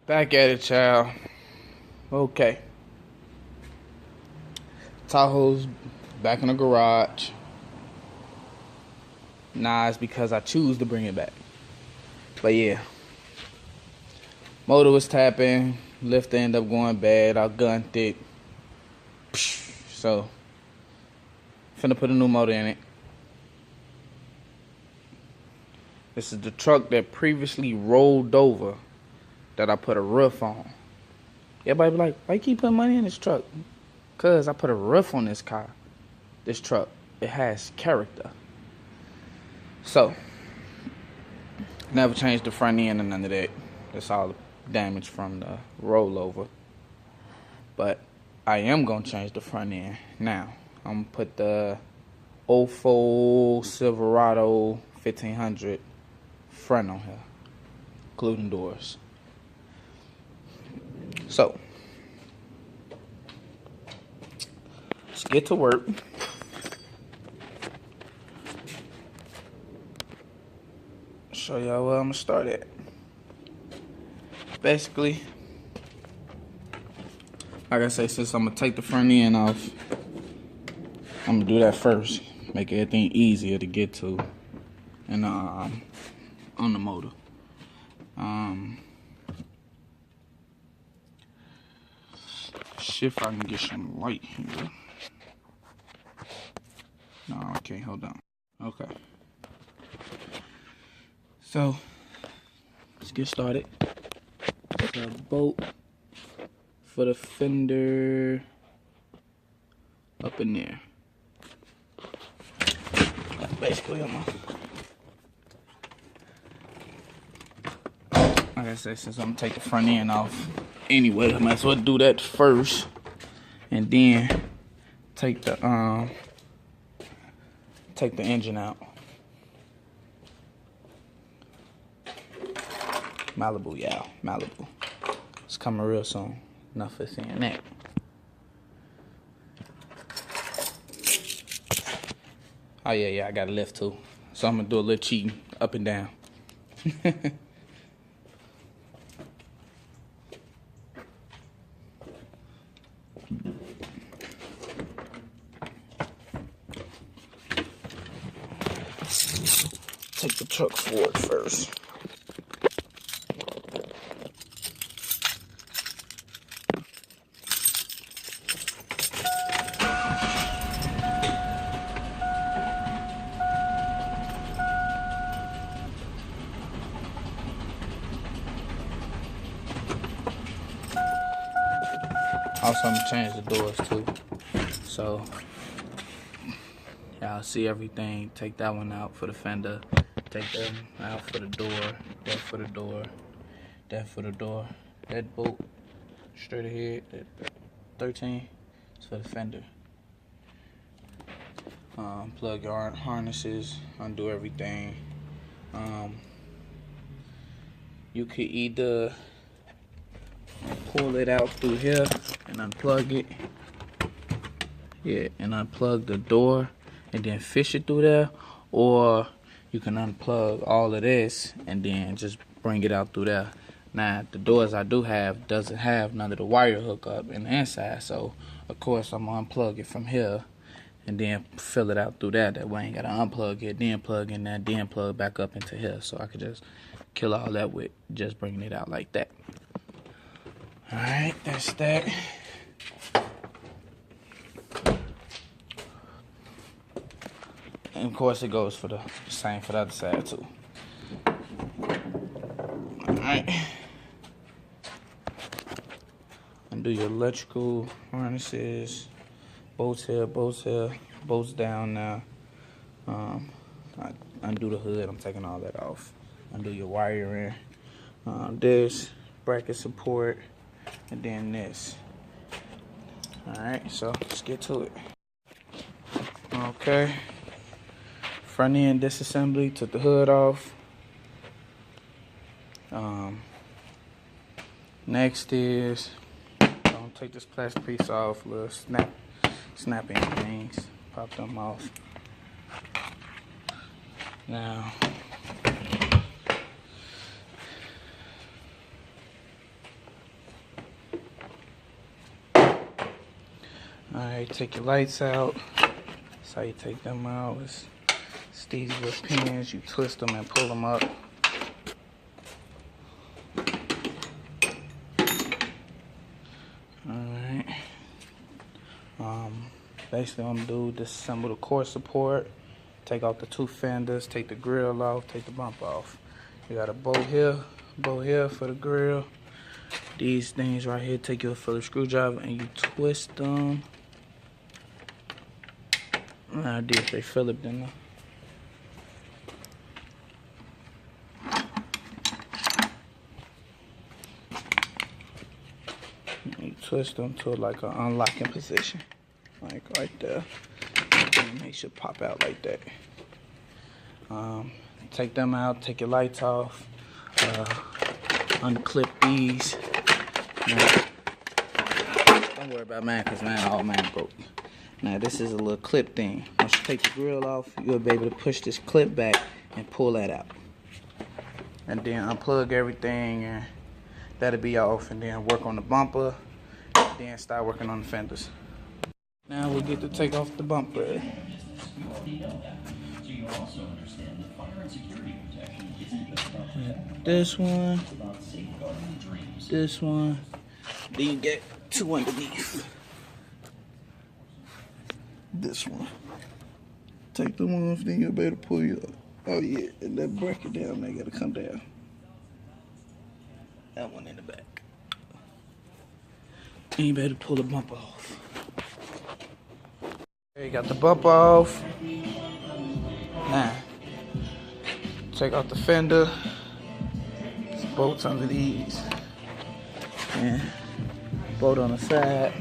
Back at it, child. Okay. Tahoe's back in the garage. Nah, it's because I choose to bring it back. But yeah. Motor was tapping. Lift ended up going bad. I gunned it. So, finna put a new motor in it. This is the truck that previously rolled over that I put a roof on. Everybody be like, why you keep putting money in this truck? Cause I put a roof on this car. This truck. It has character. So, never changed the front end or none of that. That's all damage from the rollover. But I am gonna change the front end. Now, I'm gonna put the 04 Silverado 1500 front on here, including doors. So, let's get to work. Show y'all where I'm gonna start at. Basically, like I say, since I'm gonna take the front end off, I'm gonna do that first. Make everything easier to get to, and on the motor. See if I can get some light here. No, I can't. Hold on. Okay. So, let's get started. The bolt for the fender up in there. Basically, like I said, since I'm gonna take the front end off anyway, I might as well do that first, and then take the engine out. Malibu, yeah, Malibu. It's coming real soon. Enough for seeing that. Oh yeah, I got a lift too. So I'm gonna do a little cheating, up and down. Take the truck forward first. Also, I'm gonna change the doors too. So, y'all see everything. Take that one out for the fender. Take that out for the door. That for the door. That for the door. That bolt straight ahead. That 13 is for the fender. Plug your harnesses. Undo everything. You could either pull it out through here and unplug it. Yeah, and unplug the door and then fish it through there, or you can unplug all of this and then just bring it out through there. Now, the doors I do have doesn't have none of the wire hookup in the inside, so of course I'm gonna unplug it from here and then fill it out through that. That way I ain't gotta unplug it, then plug in that, then plug back up into here. So I could just kill all that with just bringing it out like that. Alright, that's that. And of course it goes for the same for the other side too. Alright. Undo your electrical harnesses. Bolts here, bolts down now. Undo the hood, I'm taking all that off. Undo your wiring. This, bracket support, and then this. Alright, so let's get to it. Okay. Front end disassembly, took the hood off. Next is, don't take this plastic piece off, little snapping things, pop them off. Now, Alright, take your lights out. That's how you take them out. It's these little pins. You twist them and pull them up. Alright. Basically what I'm gonna do, disassemble the core support, take off the 2 fenders, take the grill off, take the bump off. You got a bolt here for the grill. These things right here, take your Phillips screwdriver and you twist them. I did say Phillips, didn't I? You twist them to like an unlocking position, like right there. And they should pop out like that. Take them out, take your lights off, unclip these. Now, don't worry about mine, because all mine broke. Now this is a little clip thing. Once you take the grill off, you'll be able to push this clip back and pull that out. And then unplug everything, and that'll be off, and then work on the bumper, and then start working on the fenders. Now we get to take off the bumper. This one, then you get 2 underneath. This one. Take the one off, then you'll be able to pull you up. Oh yeah, and that bracket down there gotta come down. That one in the back. And you better pull the bumper off. Okay, you got the bumper off. Now, take out the fender. There's bolts under these. And bolt on the side.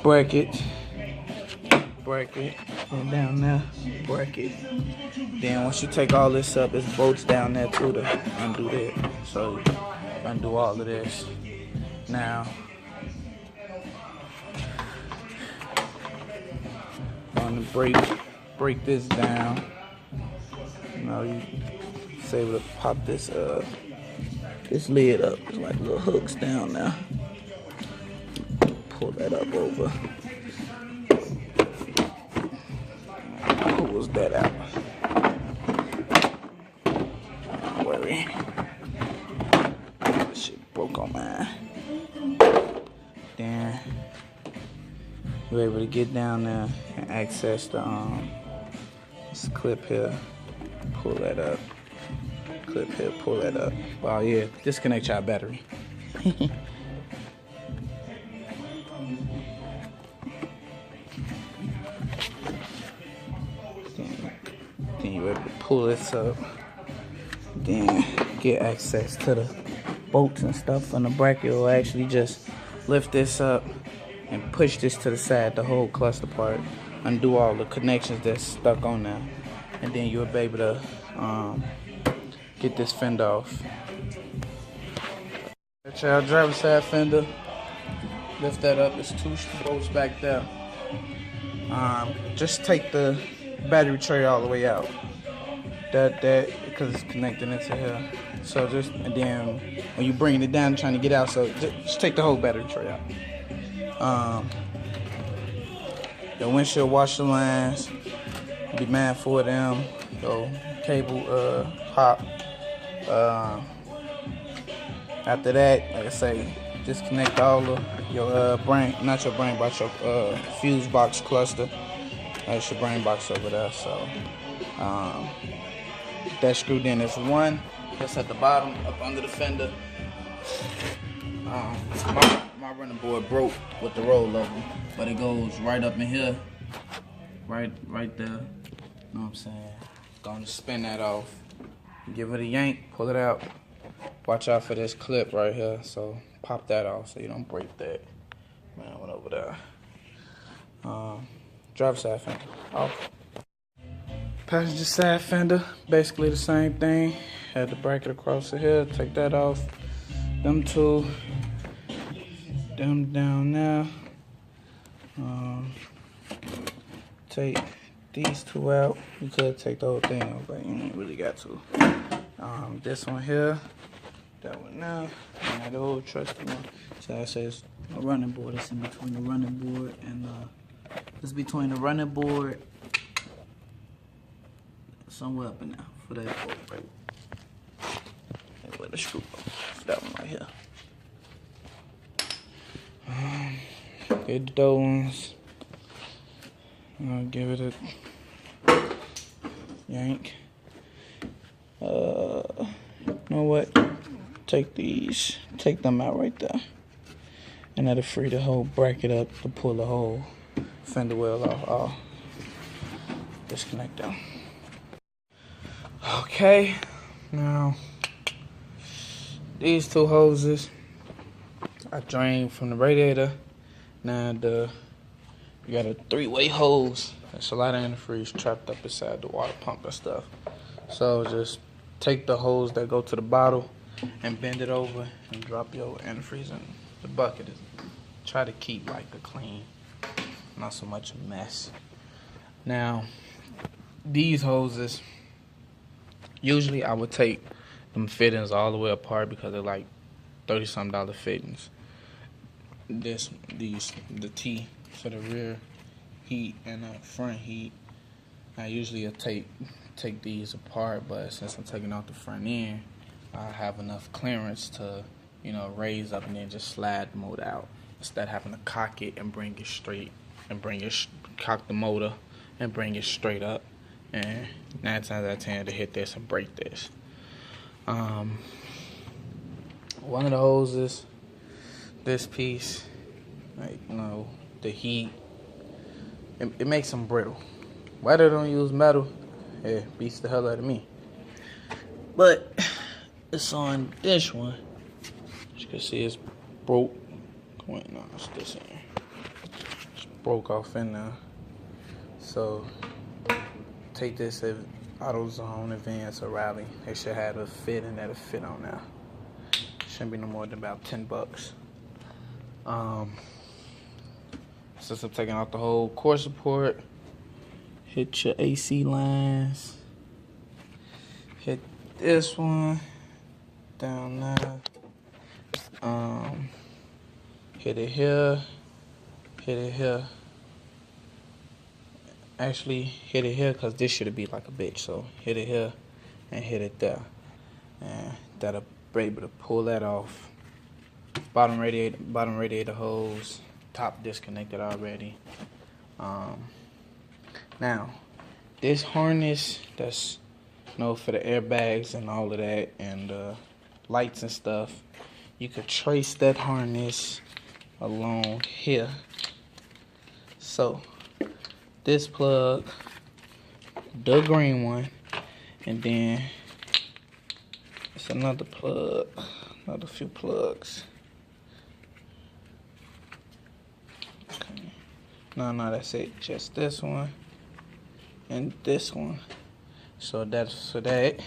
Bracket, and down there, bracket. Then once you take all this up, there's bolts down there too to undo that. So undo all of this. Now, I'm gonna break this down. Now you able to pop this lid up. There's like little hooks down there. Pull that up over. Pulls that out. Don't worry. This shit broke on mine. Then you're able to get down there and access the this clip here. Pull that up. Clip here, pull that up. Oh yeah, disconnect your battery. Then you're able to pull this up. Then get access to the bolts and stuff on the bracket. Will actually just lift this up and push this to the side, the whole cluster part. Undo all the connections that's stuck on there. And then you'll be able to get this fender off. That's our driver's side fender. Lift that up. There's 2 bolts back there. Just take the battery tray all the way out. That because it's connected into here. So and then when you bring it down, trying to get out, so just take the whole battery tray out. The windshield washer lines, be mindful of them. So cable pop. After that, like I say, disconnect all of your not your brain box, your fuse box cluster. That's your brain box over there. So that screwed in. There's one that's at the bottom, up under the fender. My running board broke with the rollover, but it goes right up in here, right there. You know what I'm saying? Gonna spin that off. Give it a yank, pull it out. Watch out for this clip right here. So pop that off so you don't break that. Man, I went over there. Driver's side fender off. Passenger side fender, basically the same thing. Had the bracket across the here, take that off. Them 2, them down there. Take these 2 out. You could take the whole thing off, but you ain't really got to. This one here, that one now. And the old trusty one. So I say it's a running board. It's in between the running board and it's between the running board somewhere up in there for that bolt right. And where the screw goes. That one right here. Get the door ones. I'll give it a yank. You know what? Take them out right there. And that'll free the whole bracket up to pull the whole fender well off. I'll disconnect them. Okay, now these two hoses I drained from the radiator. Now you got a 3-way hose. There's a lot of antifreeze trapped up inside the water pump and stuff. So just take the hose that go to the bottle and bend it over and drop your antifreeze in the bucket. Try to keep like a clean, not so much a mess. Now, these hoses, usually I would take them fittings all the way apart because they're like $30-something fittings. The T for the rear heat and the front heat, I usually take these apart, but since I'm taking out the front end, I have enough clearance to, raise up and then just slide the motor out instead of having to cock it and bring it straight and cock the motor and bring it straight up. And 9 times out of 10 to hit this and break this. One of the hoses, this piece, the heat, it makes them brittle. Why they don't use metal? It beats the hell out of me. But it's on this one. As you can see, it's broke. Wait, no, it's this in. It's broke off in there. So take this at AutoZone, Advance, or Rally. They should have a fitting that'll fit on there. Shouldn't be no more than about $10. Since I'm taking out the whole core support, hit your AC lines. Hit this one down there. Hit it here. Hit it here. Actually, hit it here because this should be like a bitch. So hit it here and hit it there, and that'll be able to pull that off. Bottom radiator hose, top disconnected already. Now, this harness that's for the airbags and all of that, and lights and stuff, you could trace that harness along here. So this plug, the green one, and then it's another plug, another few plugs. Okay. No, that's it. Just this one and this one. So that's for that.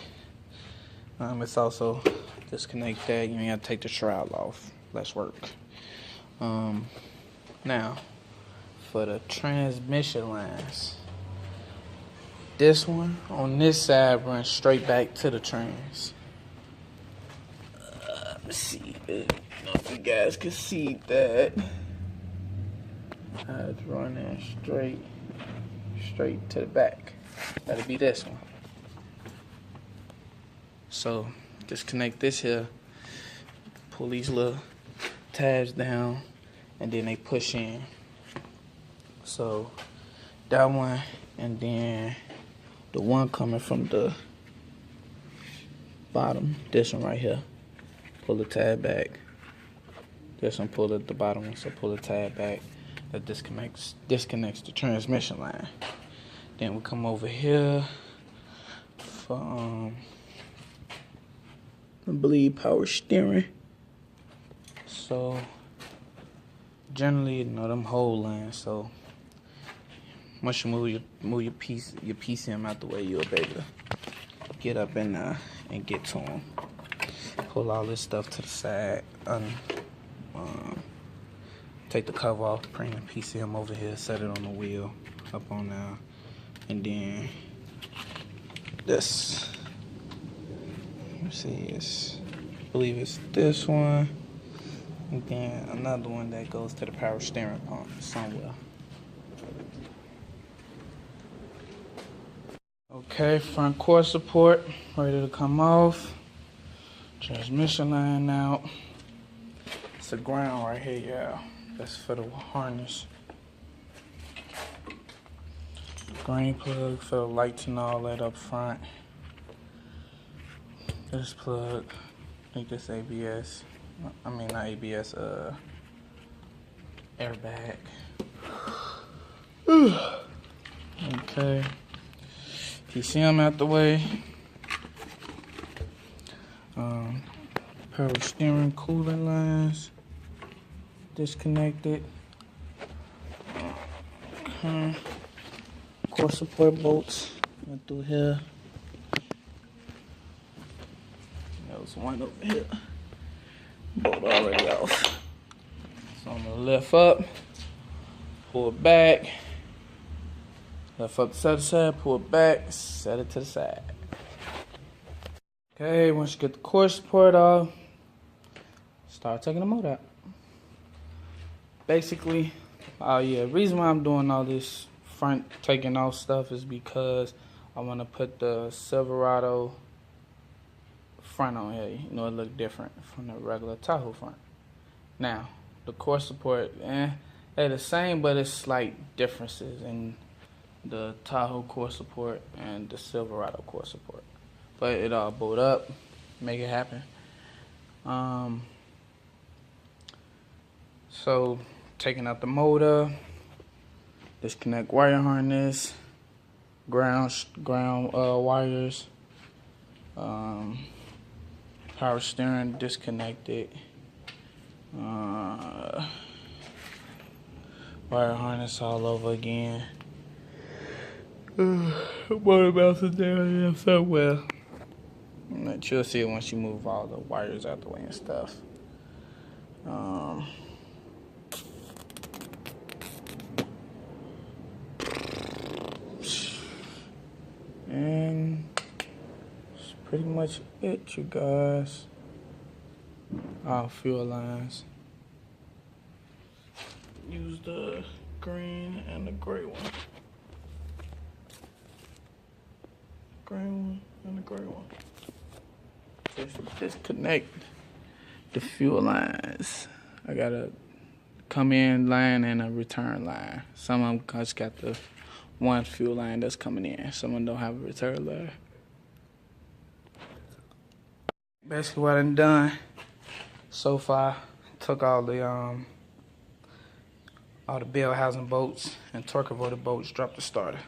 It's also disconnect that. You ain't gotta take the shroud off. Let's work. Now, for the transmission lines, this one on this side runs straight back to the trans. Let's see if you guys can see that. It's running straight to the back. That'll be this one. So disconnect this here, pull these little tabs down, and then they push in. So that one, and then the one coming from the bottom, this one right here, pull the tab back. This one pull at the bottom one, so pull the tab back. That disconnects the transmission line. Then we come over here for I believe power steering. So generally, them whole lines. So once you move your PCM out the way, you'll be able to get up in there and get to them. Pull all this stuff to the side. Take the cover off, bring the PCM over here, set it on the wheel, up on there, and then this. Let's see, it's believe it's this one. And then another one that goes to the power steering pump somewhere. Okay, front core support ready to come off. Transmission line out. It's the ground right here, yeah. That's for the harness. Green plug for the lights and all that up front. This plug, I think this ABS. I mean not ABS, airbag. Okay. PCM out the way. Power steering coolant lines disconnected. Okay. Core support bolts went through here. There was one over here. Bolt already off. So I'm gonna lift up, pull it back, lift up to the side, pull it back, set it to the side. Okay, once you get the core support off, start taking the motor out. Basically, the reason why I'm doing all this front taking off stuff is because I want to put the Silverado front on here. You know, it look different from the regular Tahoe front. Now, the core support, they're the same, but it's slight differences in the Tahoe core support and the Silverado core support. But it all bolt up, make it happen. So taking out the motor, disconnect wire harness, ground wires, power steering disconnected, wire harness all over again. Motor bounces down here somewhere. But you'll see it once you move all the wires out the way and stuff. And that's pretty much it, you guys. Our fuel lines. Use the green and the gray one. Green one and the gray one. Just disconnect the fuel lines. I got a come in line and a return line. Some of them just got the one fuel line that's coming in. Some of them don't have a return line. Basically what I'm done so far, took all the bell housing bolts and torque converter bolts, dropped the starter.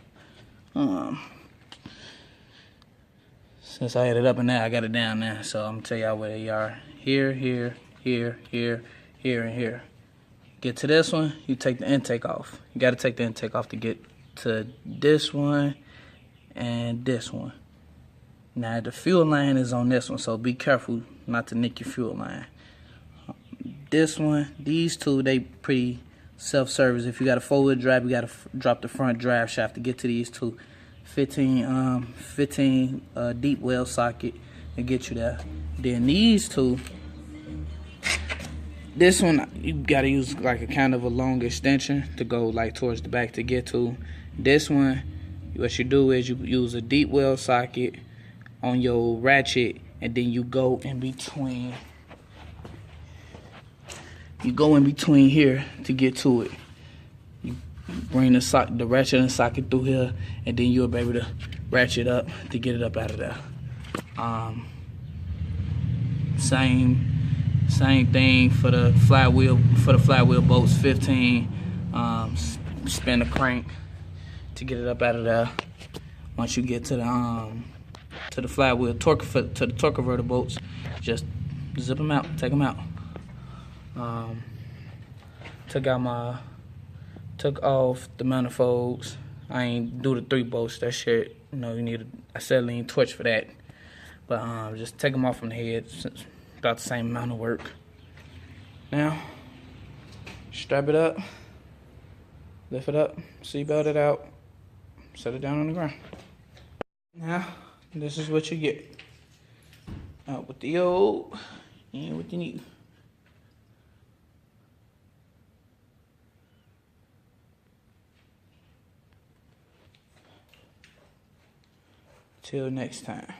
Since I had it up in there, I got it down there. So I'm gonna tell y'all where they are. Here, here, here, here, here, and here. Get to this one, you take the intake off. You gotta take the intake off to get to this one and this one. Now the fuel line is on this one, so be careful not to nick your fuel line. This one, these two, they pretty self-service. If you got a four-wheel drive, you gotta drop the front drive shaft to get to these two. 15 deep well socket to get you there. Then these two, this one you gotta use like a kind of a long extension to go like towards the back to get to. This one, what you do is you use a deep well socket on your ratchet, and then you go in between. You go in between here to get to it. You bring the ratchet and socket through here, and then you'll be able to ratchet up to get it up out of there. Same thing for the flywheel. For the flywheel bolts, 15. Spin the crank to get it up out of there. Once you get to the flywheel to the torque converter bolts, just zip them out, take them out. Took off the manifolds. I ain't do the 3 bolts. That shit, you know, you need a acetylene torch for that. But just take them off from the head. It's about the same amount of work. Now, strap it up, lift it up, seatbelt it out, set it down on the ground. Now, this is what you get. Out with the old, And what you need. Till next time.